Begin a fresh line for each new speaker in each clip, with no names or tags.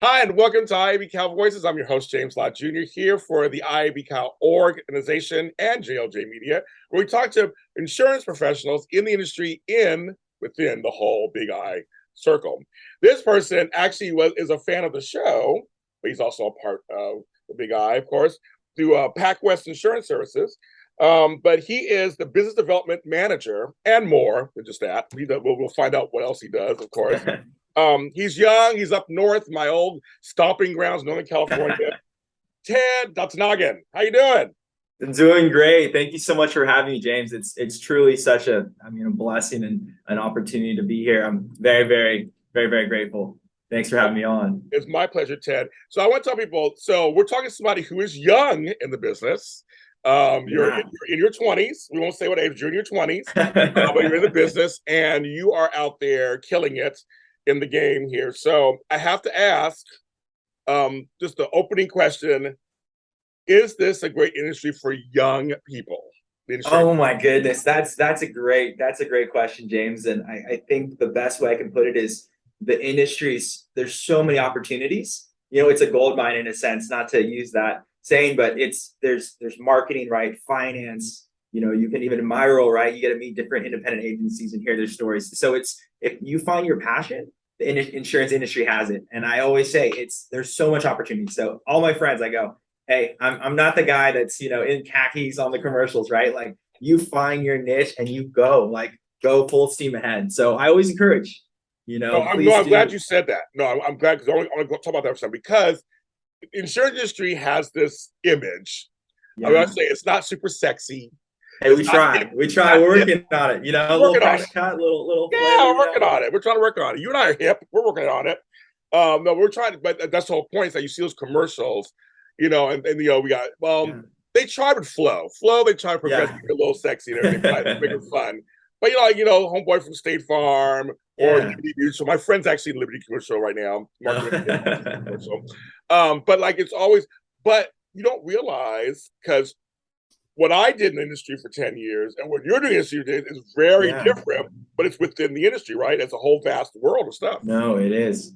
Hi, and welcome to IIABCAL Voices. I'm your host, James Lott Jr., here for the IIABCAL organization and JLJ Media, where we talk to insurance professionals in the industry within the whole Big I circle. This person actually is a fan of the show, but he's also a part of the Big I, of course, through PacWest Insurance Services. But he is the business development manager and more than just that. We'll find out what else he does, of course. He's young. He's up north, my old stomping grounds, Northern California. Ted Datanagan, how you doing?
I'm doing great. Thank you so much for having me, James. It's truly such a blessing and an opportunity to be here. I'm very grateful. Thanks for having me on.
It's my pleasure, Ted. So I want to tell people, so we're talking to somebody who is young in the business. You're in your 20s. We won't say what age, you're in your 20s, but you're in the business and you are out there killing it in the game here. So I have to ask, just the opening question, is this a great industry for young people?
Oh my goodness, that's a great question, James. And I think the best way I can put it is the industries, there's so many opportunities. It's a gold mine in a sense, not to use that saying, but there's marketing, right? Finance, you can even in my role, right? You get to meet different independent agencies and hear their stories. So if you find your passion, the insurance industry has it. And I always say there's so much opportunity. So all my friends, I go, hey, I'm not the guy that's, in khakis on the commercials, right? Like you find your niche and you go go full steam ahead. So I always encourage,
I'm glad you said that. No, I'm glad because I want to talk about that for a second because the insurance industry has this image. Yeah. I want to say it's not super sexy.
Hey, we try. We're working on it. A little fresh cut, little.
Yeah, flavor, we're working on it. We're trying to work on it. You and I are hip. We're working on it. No, we're trying to, but that's the whole point is that you see those commercials, and we got, they try with Flo. They try to progress a little sexy and everything, make it fun. But, homeboy from State Farm or Liberty Mutual. My friend's actually in Liberty Commercial right now. Commercial. But it's always, but you don't realize because what I did in the industry for 10 years and what you're doing in the industry is very different, but it's within the industry, right? It's a whole vast world of stuff.
No, it is.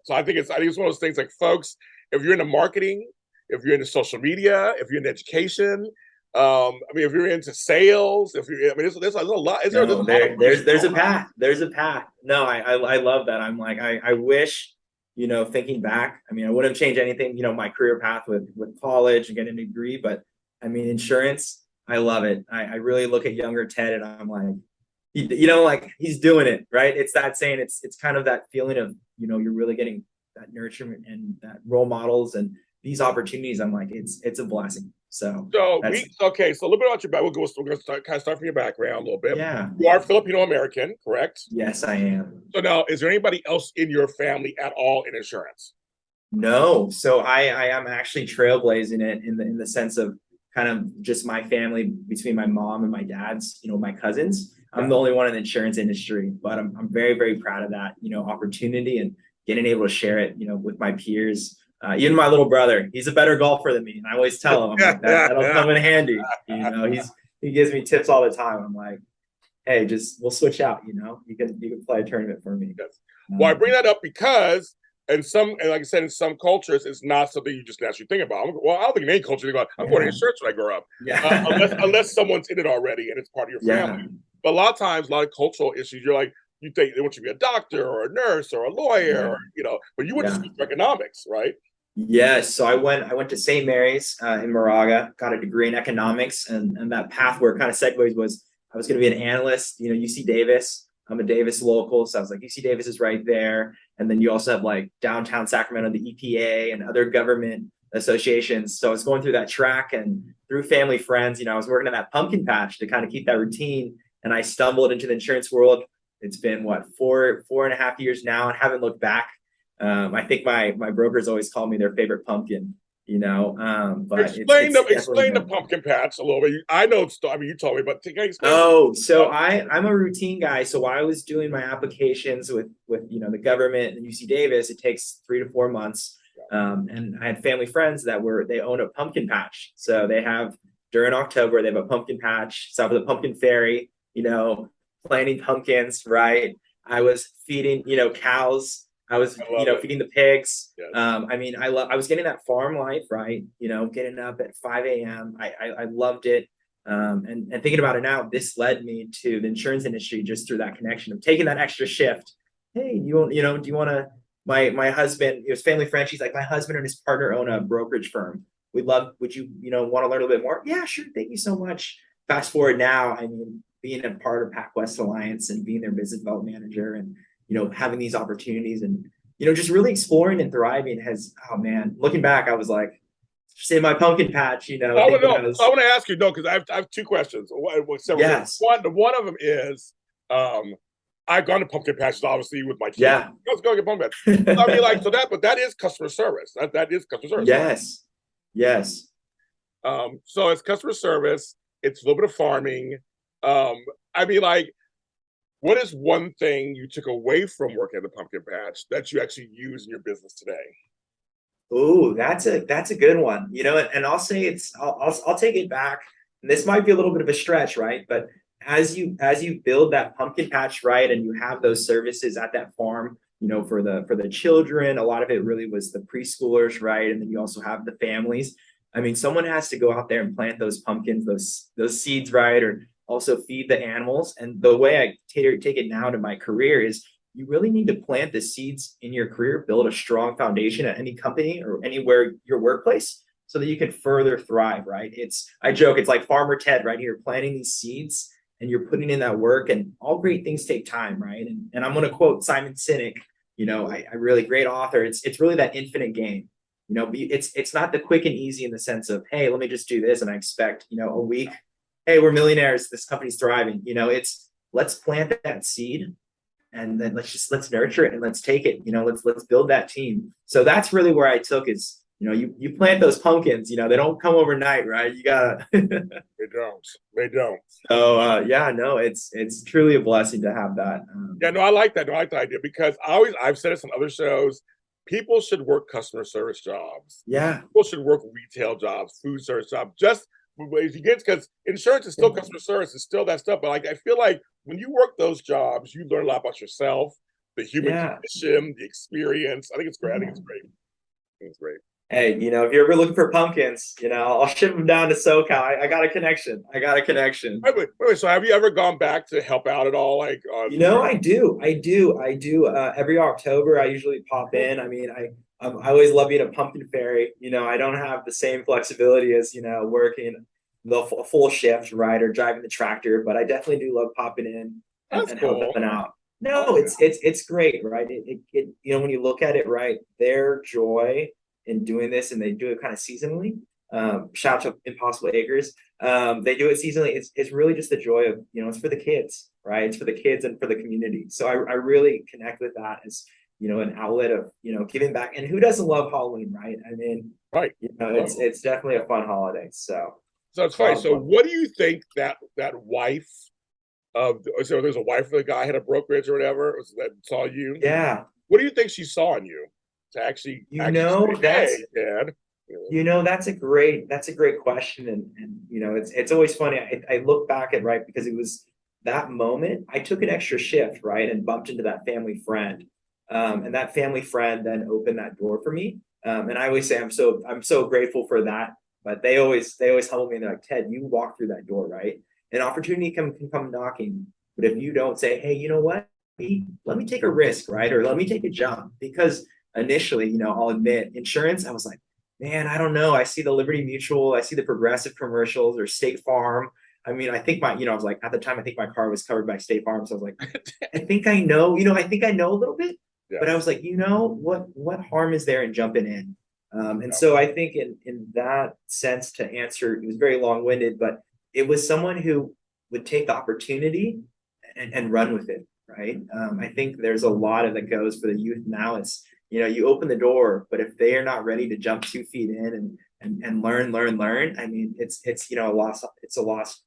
So I think it's one of those things like, folks, if you're into marketing, if you're into social media, if you're into education, if you're into sales, there's a lot.
There's a path. There's a path. No, I love that. I'm like, I wish, thinking back, I wouldn't change anything, my career path with college and getting a degree, but insurance, I love it. I really look at younger Ted and I'm like, he's doing it, right? It's that saying, it's kind of that feeling of, you're really getting that nourishment and that role models and these opportunities. I'm like, it's a blessing. So
a little bit about your background. We're going to start from your background a little bit.
Yeah.
You are Filipino American, correct?
Yes, I am.
So now, is there anybody else in your family at all in insurance?
No. So I am actually trailblazing it in the sense of kind of just my family between my mom and my dad's, my cousins. I'm the only one in the insurance industry, but I'm very proud of that, opportunity and getting able to share it, with my peers. Even my little brother, he's a better golfer than me. And I always tell him, I'm like, that'll come in handy. He gives me tips all the time. I'm like, hey, we'll switch out, you can play a tournament for me.
Well, I bring that up because and like I said, in some cultures, it's not something you just naturally think about. I don't think in any culture think about, I'm going to insurance when I grow up.
Yeah.
Unless someone's in it already and it's part of your family. But a lot of times, a lot of cultural issues, you're like, you think they want you to be a doctor or a nurse or a lawyer, or, but you went to school for economics, right?
Yes. So I went to St. Mary's in Moraga, got a degree in economics, and that path where it kind of segues was I was going to be an analyst, UC Davis. I'm a Davis local, so I was like, UC Davis is right there. And then you also have like downtown Sacramento, the EPA and other government associations. So I was going through that track and through family friends, I was working in that pumpkin patch to kind of keep that routine. And I stumbled into the insurance world. It's been 4.5 years now and haven't looked back. I think my brokers always call me their favorite pumpkin. But
explain the pumpkin patch a little bit. I know you told me, but can you explain?
Oh, so I'm a routine guy. So while I was doing my applications with the government and UC Davis, it takes 3 to 4 months. And I had family friends they own a pumpkin patch. So they have during October, they have a pumpkin patch, south of the pumpkin fairy, planting pumpkins, right? I was feeding, cows I was,
I love it.
feeding the pigs.
Yes.
I mean, I was getting that farm life, right? Getting up at 5 a.m. I loved it. And thinking about it now, this led me to the insurance industry just through that connection of taking that extra shift. Hey, do you want to, my husband, it was family friend. She's like, my husband and his partner own a brokerage firm. Would you, want to learn a little bit more? Yeah, sure. Thank you so much. Fast forward now, I mean, being a part of PacWest Alliance and being their business development manager and, having these opportunities and, just really exploring and thriving has, oh man, looking back, I was like, just in my pumpkin patch,
I want to ask you, no, because I have two questions.
Yes.
One of them is, I've gone to pumpkin patches, obviously, with my kids.
Yeah.
Let's go get pumpkin patch. I mean, like, but that is customer service. That is customer service.
Yes. Yes.
So it's customer service. It's a little bit of farming. I mean, like, what is one thing you took away from working at the pumpkin patch that you actually use in your business today?
Oh, that's a good one. And I'll say I'll take it back. And this might be a little bit of a stretch, right? But as you build that pumpkin patch, right, and you have those services at that farm, for the children, a lot of it really was the preschoolers, right? And then you also have the families. I mean, someone has to go out there and plant those pumpkins, those seeds, right? Or also feed the animals. And the way I take it now to my career is you really need to plant the seeds in your career, build a strong foundation at any company or anywhere your workplace so that you can further thrive, right? I joke, it's like Farmer Ted, right? You're planting these seeds and you're putting in that work, and all great things take time, right? And I'm going to quote Simon Sinek, I really great author. It's really that infinite game. It's not the quick and easy in the sense of, hey, let me just do this and I expect, a week, hey, we're millionaires, this company's thriving. It's let's plant that seed and then let's nurture it and let's take it. Let's build that team. So that's really where I took is, you plant those pumpkins, they don't come overnight, right? You gotta
They don't.
So yeah, no, it's truly a blessing to have that.
Yeah, no, I like that. No, I like the idea because I've said this on other shows. People should work customer service jobs.
Yeah.
People should work retail jobs, food service jobs, just if you get, because insurance is still customer service, it's still that stuff. But like, I feel like when you work those jobs, you learn a lot about yourself, the human condition, the experience. I think it's great. I think it's great.
Hey, if you're ever looking for pumpkins, I'll ship them down to SoCal. I got a connection.
Wait, so have you ever gone back to help out at all? Like,
I do. Every October, I usually pop in. I mean, I always love being a pumpkin fairy. I don't have the same flexibility as, working the full shift, right, or driving the tractor, but I definitely do love popping in and helping out. No, it's great, right? It when you look at it, right, their joy in doing this, and they do it kind of seasonally. Shout out to Impossible Acres. They do it seasonally. It's really just the joy of, it's for the kids, right? It's for the kids and for the community. So I really connect with that as, an outlet of, giving back. And who doesn't love Halloween, right? I mean,
right.
It's definitely a fun holiday. So
it's funny. So what do you think that wife so there's a wife of the guy had a brokerage or whatever that saw you?
Yeah.
What do you think she saw in you to actually say,
that's
hey, Dad?
That's a great question. And it's always funny. I look back at, right, because it was that moment I took an extra shift, right, and bumped into that family friend. And that family friend then opened that door for me. And I always say I'm so grateful for that. But they always humble me and they're like, Ted, you walk through that door, right? An opportunity can come knocking. But if you don't say, hey, you know what? Let me take a risk, right? Or let me take a jump. Because initially, I'll admit, insurance, I was like, man, I don't know. I see the Liberty Mutual, I see the Progressive commercials or State Farm. I mean, I think I was like, at the time, I think my car was covered by State Farm. So I was like, I think I know a little bit. Yeah. But I was like, what harm is there in jumping in? So I think in that sense, to answer, it was very long-winded, but it was someone who would take the opportunity and run with it, right? I think there's a lot of that goes for the youth now. It's, you open the door, but if they are not ready to jump 2 feet in and learn, I mean, it's a loss. It's a loss.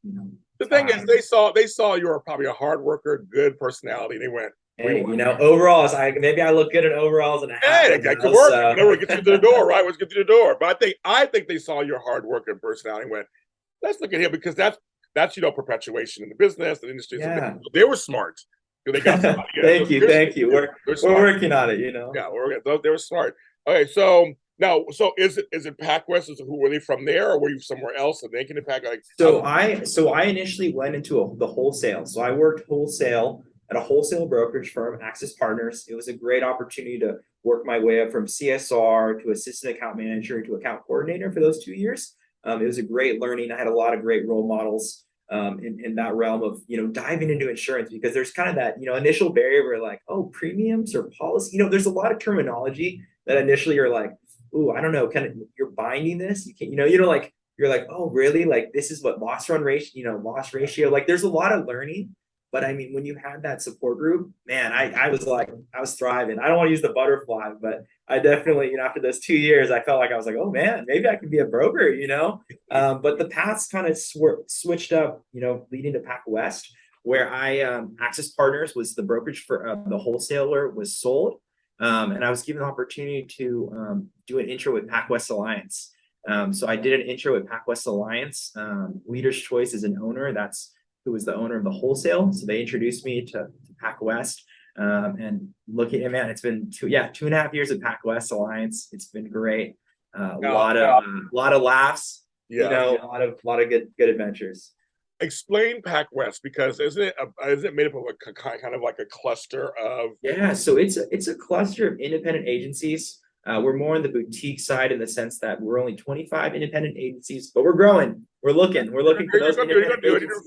The thing is, they saw you were probably a hard worker, good personality. They went,
hey, overalls. Maybe I look good in overalls and a hat.
Hey, that could work. Whatever gets you to the door, right? Let's get to the door. But I think they saw your hard work and personality and went, let's look at him, because that's perpetuation in the business and industry.
Yeah.
So they were smart. They got somebody.
Thank you, thank you. We're working on it,
Yeah, they were smart. Okay, so now, so is it PacWest? Who were they from there, or were you somewhere else? And they can impact like.
So I initially went into the wholesale. So I worked wholesale at a wholesale brokerage firm, Access Partners. It was a great opportunity to work my way up from CSR to assistant account manager to account coordinator for those 2 years. It was a great learning. I had a lot of great role models in that realm of diving into insurance, because there's kind of that initial barrier where like, oh, premiums or policy. There's a lot of terminology that initially you're like, ooh, I don't know, kind of you're binding this. You can't, like you're like, oh, really? Like this is what loss ratio. Like there's a lot of learning. But I mean, when you had that support group, man, I was thriving. I don't want to use the butterfly, but I definitely, after those 2 years, I felt like I was like, oh man, maybe I could be a broker, But the paths kind of switched up, leading to PacWest, where Access Partners was the brokerage for the wholesaler was sold. And I was given the opportunity to do an intro with PacWest Alliance. So I did an intro with PacWest Alliance. Leader's Choice is an owner. That's who was the owner of the wholesale. So they introduced me to PacWest. And looking at, man, it's been 2.5 years of PacWest Alliance. It's been great. A lot of laughs.
Yeah,
a lot of good adventures.
Explain PacWest, because isn't it made up of a kind of like a cluster of?
Yeah, so it's a cluster of independent agencies. We're more on the boutique side in the sense that we're only 25 independent agencies, but we're growing. We're looking for those independent agencies.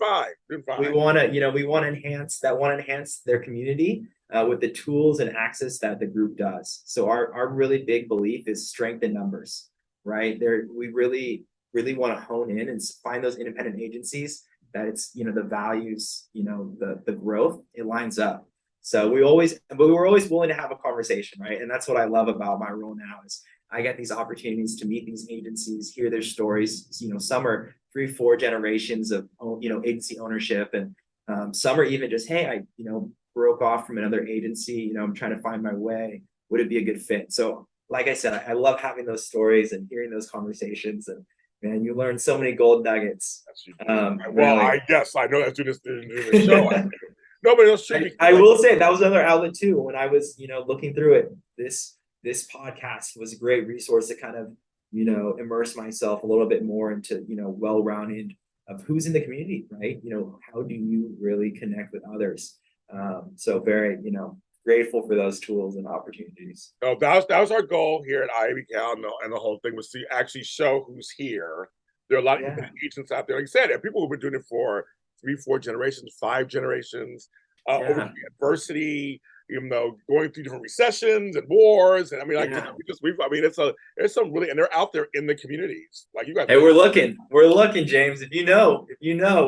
We want to enhance their community with the tools and access that the group does. So our really big belief is strength in numbers, right? We really want to hone in and find those independent agencies that it's the values, the growth, it lines up. So we're always willing to have a conversation, right? And that's what I love about my role now is I get these opportunities to meet these agencies, hear their stories. Some are 3-4 generations of agency ownership, and some are even just, hey, I broke off from another agency. I'm trying to find my way. Would it be a good fit? So, like I said, I love having those stories and hearing those conversations, and man, you learn so many gold nuggets.
Well, I guess I know that's doing this show. No, but it's true.
I will say that was another outlet too. When I was, looking through it, this podcast was a great resource to kind of, immerse myself a little bit more into, well-rounded of who's in the community, right? How do you really connect with others? So very, grateful for those tools and opportunities.
No, that was our goal here at IIABCAL, and the whole thing was to actually show who's here. There are a lot of agents out there, like I said, and people who've been doing it for 3-4 generations, 5 generations, over adversity, going through different recessions and wars, and I mean, there's some really, and they're out there in the communities, like you guys.
Hey, we're looking, James. If you know,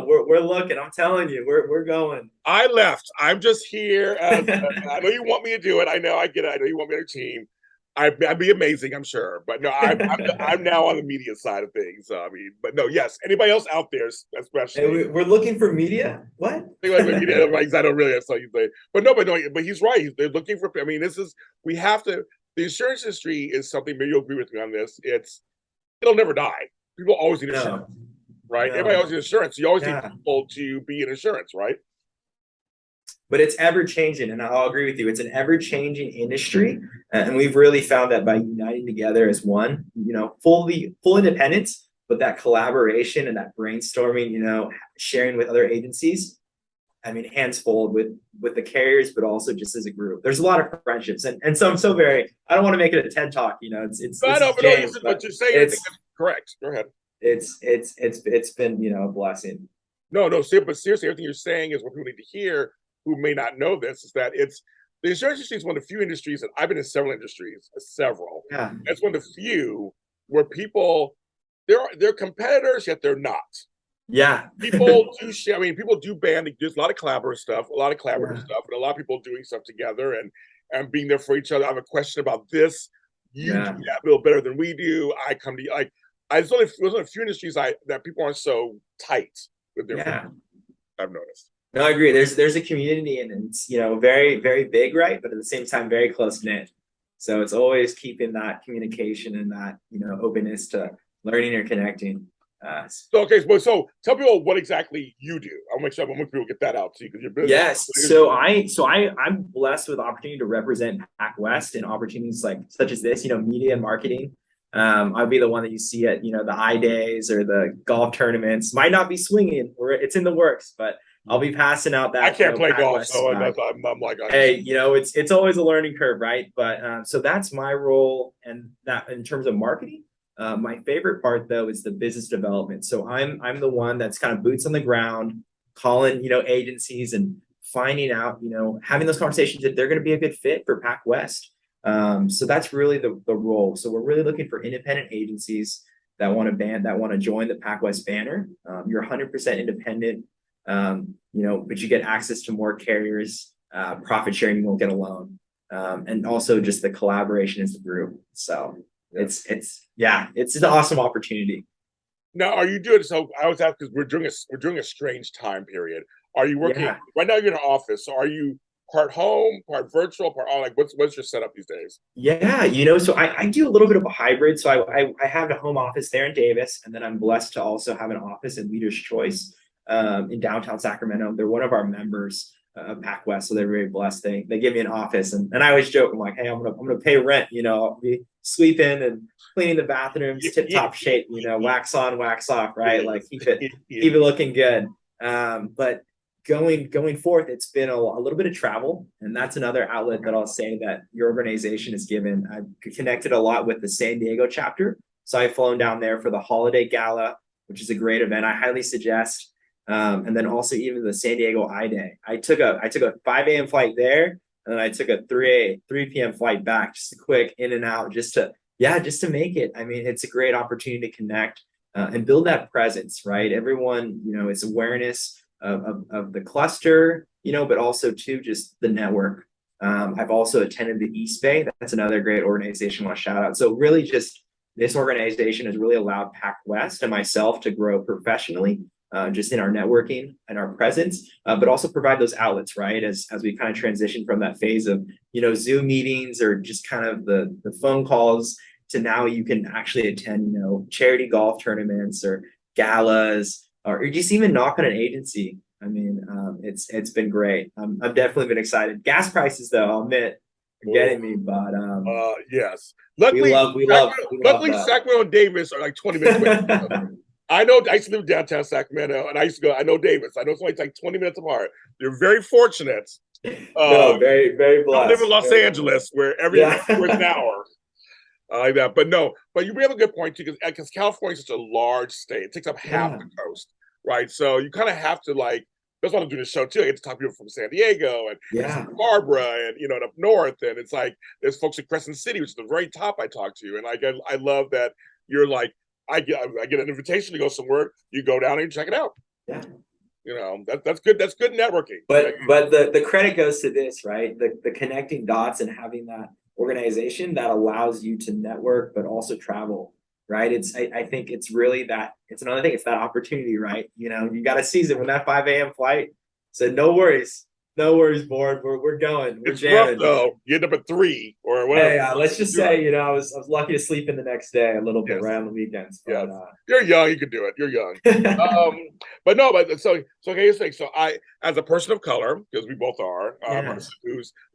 we're looking. I'm telling you, we're going.
I left. I'm just here. I know you want me to do it. I know. I get it. I know you want me on your team. I'd be amazing, I'm sure. But no, I'm now on the media side of things. So, I mean, but no, yes. Anybody else out there, especially?
Hey, we're looking for media. What?
Right? I don't really. That's what you say. But he's right. They're looking for. I mean, we have to. The insurance industry is something. Maybe you'll agree with me on this. It'll never die. People always need insurance, right? Everybody always needs insurance. You always need people to be in insurance, right?
But it's ever changing, and I'll agree with you. It's an ever changing industry, and we've really found that by uniting together as one, full independence, but that collaboration and that brainstorming, sharing with other agencies. I mean, hands full with the carriers, but also just as a group. There's a lot of friendships, and so I'm so very. I don't want to make it a TED talk, it's.
But you're saying it's correct. Go ahead.
It's been a blessing.
No, but seriously, everything you're saying is what people need to hear. Who may not know this is that the insurance industry is one of the few industries that I've been in several industries,
Yeah.
It's one of the few where people, they're competitors, yet they're not.
Yeah.
People do share. I mean, people do band. There's a lot of collaborative stuff, and a lot of people doing stuff together and being there for each other. I have a question about this. You do that a little better than we do. I come to you. Like, there's only a few industries that people aren't so tight with their I've noticed.
No, I agree. There's a community, and it's very, very big, right? But at the same time, very close knit. So it's always keeping that communication and that openness to learning or connecting.
So tell people what exactly you do. I'll make sure people get that out to you because you're busy.
Yes. I'm blessed with the opportunity to represent Pac West and opportunities like such as this, media and marketing. I'll be the one that you see at, the I days or the golf tournaments. Might not be swinging, or it's in the works, but I'll be passing out that.
I can't play
Pac
golf,
West
so
swag.
I'm like,
hey, it's always a learning curve, right? But so that's my role, and that in terms of marketing. My favorite part though is the business development. So I'm the one that's kind of boots on the ground, calling agencies and finding out, having those conversations if they're going to be a good fit for Pac West. So that's really the role. So we're really looking for independent agencies that want to join the Pac West banner. You're 100% independent, but you get access to more carriers, profit sharing. You won't get a loan, and also just the collaboration as a group. So. Yeah. It's an awesome opportunity.
Now, are you doing so? I was asking because we're doing a strange time period. Are you working right now? You're in an office, so are you part home, part virtual, part on? Like, what's your setup these days?
Yeah, so I do a little bit of a hybrid. So I have a home office there in Davis, and then I'm blessed to also have an office in Leaders Choice in downtown Sacramento. They're one of our members of Pac West, so they're very blessed. They give me an office, and I always joke, I'm like, hey, I'm gonna pay rent. I'll be sweeping and cleaning the bathrooms, tip top shape. Wax on, wax off, right? Like keep it looking good. But going forth, it's been a little bit of travel, and that's another outlet that I'll say that your organization has given. I've connected a lot with the San Diego chapter, so I've flown down there for the holiday gala, which is a great event. I highly suggest. And then also even the San Diego I Day. I took a 5 a.m. flight there, and then I took a 3 p.m. flight back, just a quick in and out, just to make it. I mean, it's a great opportunity to connect and build that presence, right? Everyone, it's awareness of the cluster, but also too just the network. I've also attended the East Bay. That's another great organization I want to shout out. So really just this organization has really allowed Pac West and myself to grow professionally. Just in our networking and our presence, but also provide those outlets, right? As we kind of transition from that phase of, Zoom meetings or just kind of the phone calls to now you can actually attend, charity golf tournaments or galas, or just even knock on an agency. I mean, it's been great. I've definitely been excited. Gas prices, though, I'll admit, are getting me, but
yes. Luckily, Sacramento and Davis are like 20 minutes away. I used to live downtown Sacramento, and I know Davis. I know it's only like 20 minutes apart. They're very fortunate.
Very, very blessed.
I live in Los Angeles, where every hour is an hour. Like that. But you have a good point, too, because California is such a large state. It takes up half the coast, right? So you kind of have to, that's why I'm doing the show, too. I get to talk to people from San Diego and Santa Barbara and, up north. And it's like, there's folks in Crescent City, which is the very top I talk to. And I love that you're like, I get an invitation to go somewhere. You go down and check it out.
Yeah,
that's good. That's good networking.
But the credit goes to this, right? The connecting dots and having that organization that allows you to network, but also travel, right? I think it's really that. It's another thing. It's that opportunity, right? You got to seize it. When that 5 a.m. flight said, "No worries, board. We're going. We're jamming."
Rough, though. You end up at 3 or whatever.
Hey, let's just say, I was lucky to sleep in the next day a little bit, right on the weekends. But,
you're young. You can do it. You're young. So I, as a person of color, because we both are,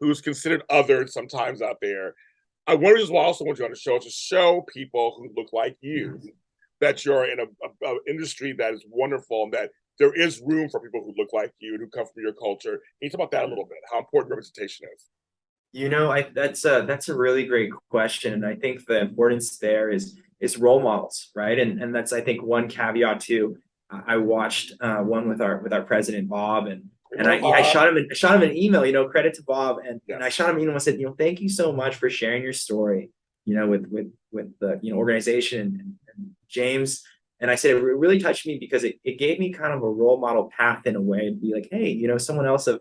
who's considered othered sometimes out there, I also want you on the show to show people who look like you that you're in a industry that is wonderful and that there is room for people who look like you and who come from your culture. Can you talk about that a little bit? How important representation is?
That's a really great question, and I think the importance there is role models, right? And that's, I think, one caveat too. I watched one with our president Bob, and I shot him an email. Credit to Bob, and I shot him an email and said, thank you so much for sharing your story, with the organization and James. And I said, it really touched me because it gave me kind of a role model path in a way to be like, hey, someone else of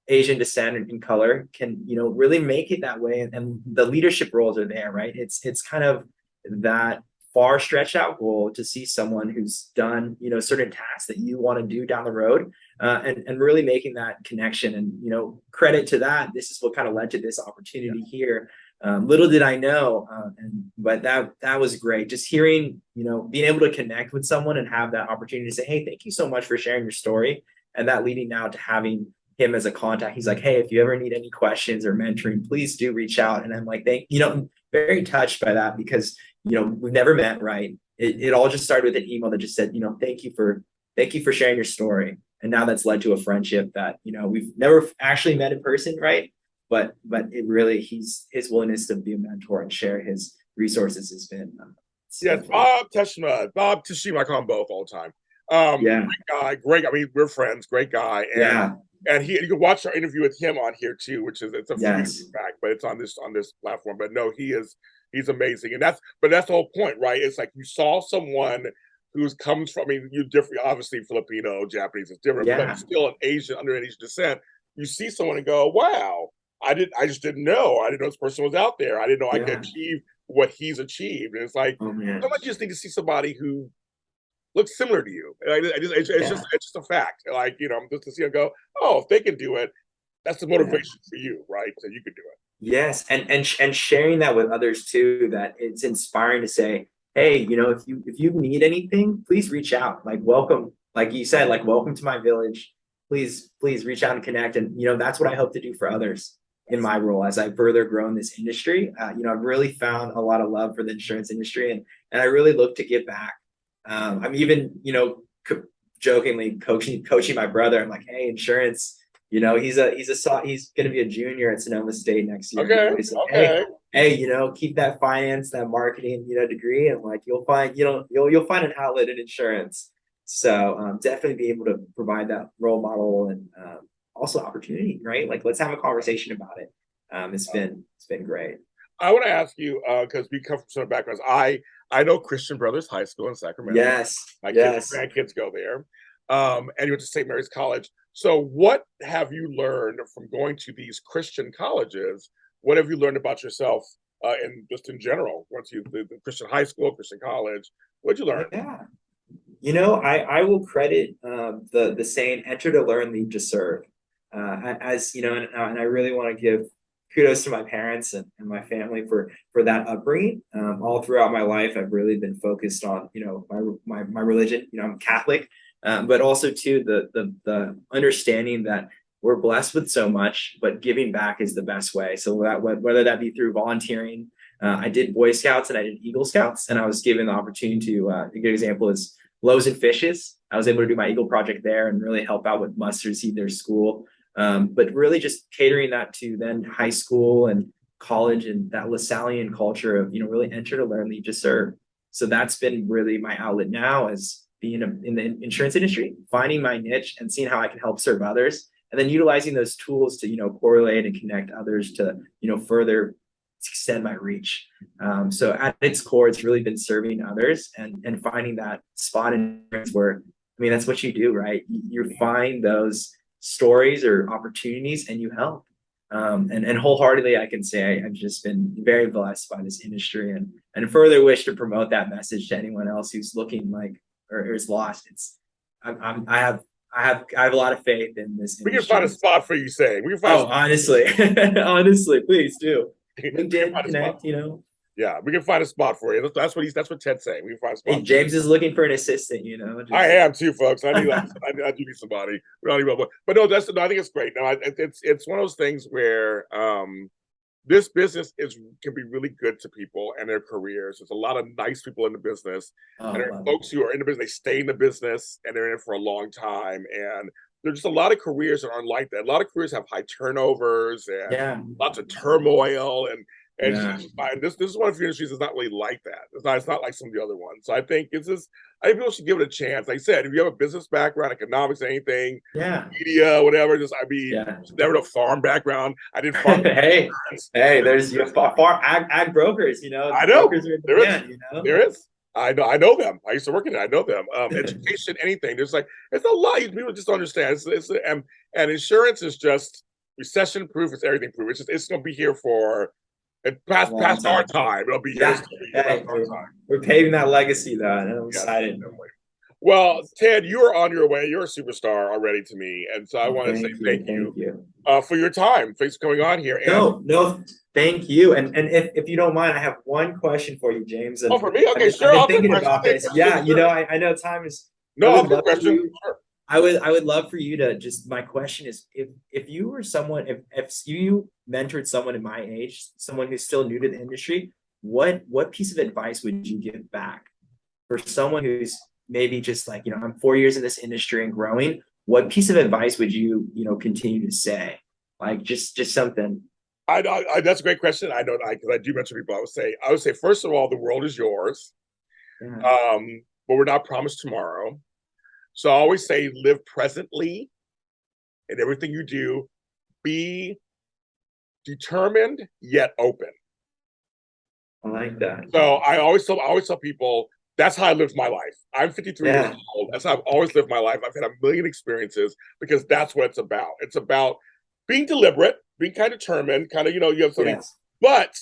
Asian descent and color can, really make it that way. And the leadership roles are there, right? It's kind of that far stretched out goal to see someone who's done, certain tasks that you want to do down the road, and really making that connection. And, you know, credit to that, this is what kind of led to this opportunity here. Little did I know, but that was great. Just hearing, you know, being able to connect with someone and have that opportunity to say, hey, thank you so much for sharing your story. And that leading now to having him as a contact. He's like, hey, if you ever need any questions or mentoring, please do reach out. And I'm like, I'm very touched by that because, you know, we've never met, right? It all just started with an email that just said, you know, thank you for sharing your story. And now that's led to a friendship that, you know, we've never actually met in person, right? But it really, his willingness to be a mentor and share his resources has been.
Yes, Bob Tashima, I call him both all the time.
Yeah.
Great guy, great. I mean, we're friends. Great guy, and you can watch our interview with him on here too, which is it's a few years back, but it's on this platform. But no, he's amazing, and that's the whole point, right? It's like you saw someone who comes from, I mean, you different, obviously Filipino, Japanese is different, but still an Asian, under an Asian descent. You see someone and go, wow. I just didn't know. I didn't know this person was out there. I didn't know I could achieve what he's achieved. And it's like, sometimes you just need to see somebody who looks similar to you. It's just a fact. Like, you know, just to see and go, oh, if they can do it, that's the motivation for you, right? So you can do it.
Yes, and sharing that with others too. That it's inspiring to say, hey, you know, if you need anything, please reach out. Like, welcome, like you said, like, welcome to my village. Please reach out and connect. And, you know, that's what I hope to do for others in my role as I further grow in this industry. You know, I've really found a lot of love for the insurance industry, and I really look to give back. I'm even, you know, jokingly coaching my brother. I'm like, hey, insurance, you know, he's going to be a junior at Sonoma State next year.
Okay.
Like, hey, you know, keep that finance, that marketing, you know, degree, and like you'll find an outlet in insurance. So definitely be able to provide that role model and also opportunity, right? Like, let's have a conversation about it. It's been great.
I want to ask you, because we come from some backgrounds. I know Christian Brothers High School in Sacramento.
Yes.
My grandkids go there. And you went to St. Mary's College. So what have you learned from going to these Christian colleges? What have you learned about yourself and just in general? Once the Christian high school, Christian college, what'd you learn?
Yeah. You know, I will credit the saying, enter to learn, leave to serve. As you know, and I really want to give kudos to my parents and my family for that upbringing. All throughout my life, I've really been focused on, you know, my religion. You know, I'm Catholic, but also too the understanding that we're blessed with so much, but giving back is the best way. So whether that be through volunteering, I did Boy Scouts and I did Eagle Scouts, and I was given the opportunity to. A good example is Loaves and Fishes. I was able to do my Eagle project there and really help out with mustard seed their school. But really just catering that to then high school and college and that Lasallian culture of, you know, really enter to learn, leave to serve. So that's been really my outlet now as being in the insurance industry, finding my niche and seeing how I can help serve others, and then utilizing those tools to, you know, correlate and connect others to, you know, further extend my reach. So at its core, it's really been serving others and finding that spot in where, I mean, that's what you do, right? You find those stories or opportunities and you help. And wholeheartedly, I can say I've just been very blessed by this industry and further wish to promote that message to anyone else who's looking like or is lost. I have a lot of faith in this industry.
We can find a spot for you, saying. We can find
honestly, honestly, please do. LinkedIn, connect, you know.
Yeah, we can find a spot for you. That's what Ted's saying. We can find a spot.
Hey, James is looking for an assistant, you know.
I am too, folks. I do need somebody. But no, I think it's great. No, it's one of those things where this business can be really good to people and their careers. There's a lot of nice people in the business, and there are folks who are in the business. They stay in the business and they're in it for a long time. And there's just a lot of careers that aren't like that. A lot of careers have high turnovers and lots of turmoil and this is one of the industries that's not really like that. It's not like some of the other ones. So I think I think people should give it a chance. Like I said, if you have a business background, economics, anything, media, whatever, never a farm background. I did farm.
hey, there's farm ag brokers, you know.
I know.
There
is. I know them. I used to work in it. I know them. Education, anything. There's it's a lot. People just don't understand. And insurance is just recession proof. It's everything proof. It's going to be here for past our time. It'll be here.
We're paving that legacy, though. And I'm excited.
Well, Ted, you're on your way. You're a superstar already to me, and so I want to say thank you for your time. Thanks for coming on here. And
No, thank you. And if you don't mind, I have one question for you, James. And
oh, for me, okay,
I've
sure.
been
I'll take
thinking
questions.
about this. Yeah, you know, I know time is. I
No,
would
I'll take
love for
questions.
you.
Sure.
I would love for you to just. My question is, if you were someone, if you mentored someone in my age, someone who's still new to the industry, what piece of advice would you give back for someone who's maybe just like, you know, I'm 4 years in this industry and growing? What piece of advice would you, you know, continue to say? Like just something.
That's a great question. I know, because I do mention people. I would say, first of all, the world is yours,
Yeah.
but we're not promised tomorrow. So I always say, live presently in everything you do. Be determined yet open.
I like that.
So I always tell people that's how I lived my life. I'm 53 years old. That's how I've always lived my life. I've had a million experiences because that's what it's about. It's about being deliberate, being kind of determined, kind of, you know, you have something, but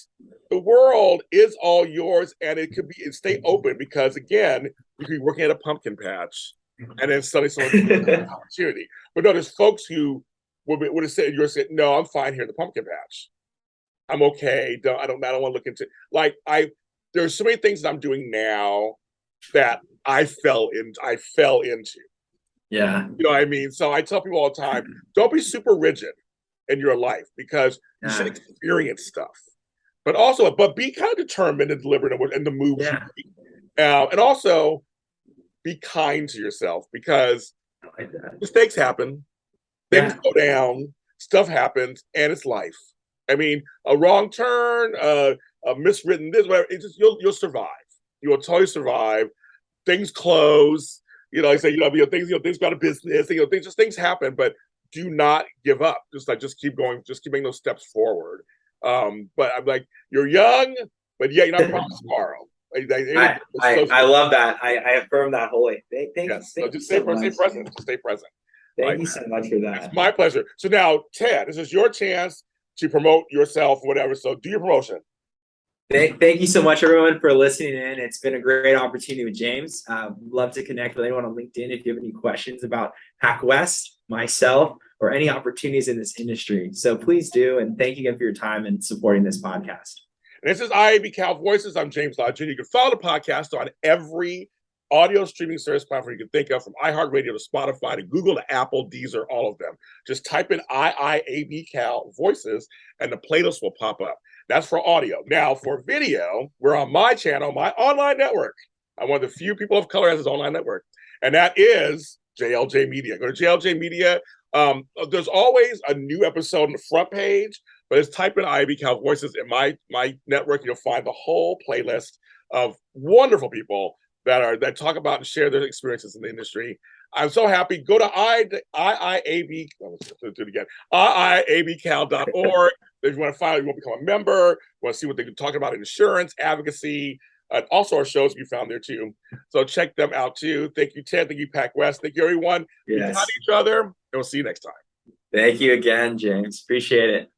the world is all yours, and it could be, stay open, because again, you could be working at a pumpkin patch and then suddenly someone gives you an opportunity. But no, there's folks who would have said, you're saying, no, I'm fine here at the pumpkin patch. I'm okay. I don't want to look into, like, there's so many things that I'm doing now that I fell into.
Yeah.
You know what I mean? So I tell people all the time, don't be super rigid in your life, because you should experience stuff. But also, be kind of determined and deliberate in the moves you make. And also be kind to yourself, because mistakes happen, things go down, stuff happens, and it's life. I mean, a wrong turn, a miswritten this, whatever. It's just, you'll survive. You will totally survive. Things close. You know, I say, things go out of business. Things happen, but do not give up. Just keep going. Just keep making those steps forward. But I'm like, you're young, but yeah, you're not promised tomorrow.
I love that. I affirm that wholly. Thank you.
So just stay present. Just stay present.
Thank you so much for that.
It's my pleasure. So now, Ted, this is your chance to promote yourself, whatever. So do your promotion.
Thank you so much, everyone, for listening in. It's been a great opportunity with James. Love to connect with anyone on LinkedIn if you have any questions about PacWest, myself, or any opportunities in this industry. So please do. And thank you again for your time and supporting this podcast.
And this is IIABCAL Voices. I'm James Lott Jr. You can follow the podcast on every audio streaming service platform you can think of, from iHeartRadio to Spotify to Google to Apple, Deezer, all of them. Just type in IIABCAL Voices and the playlist will pop up. That's for audio. Now, for video, we're on my channel, my online network. I'm one of the few people of color that has his online network, and that is JLJ Media. Go to JLJ Media. There's always a new episode on the front page, but just type in IIABCAL Voices in my network. You'll find the whole playlist of wonderful people that talk about and share their experiences in the industry. I'm so happy. Go to IIABCAL.org. If you want to find out, you want to become a member, you want to see what they're talking about in insurance, advocacy, also our shows can be found there too. So check them out too. Thank you, Ted. Thank you, PacWest. Thank you, everyone. Be kind to each other, and we'll see you next time.
Thank you again, James. Appreciate it.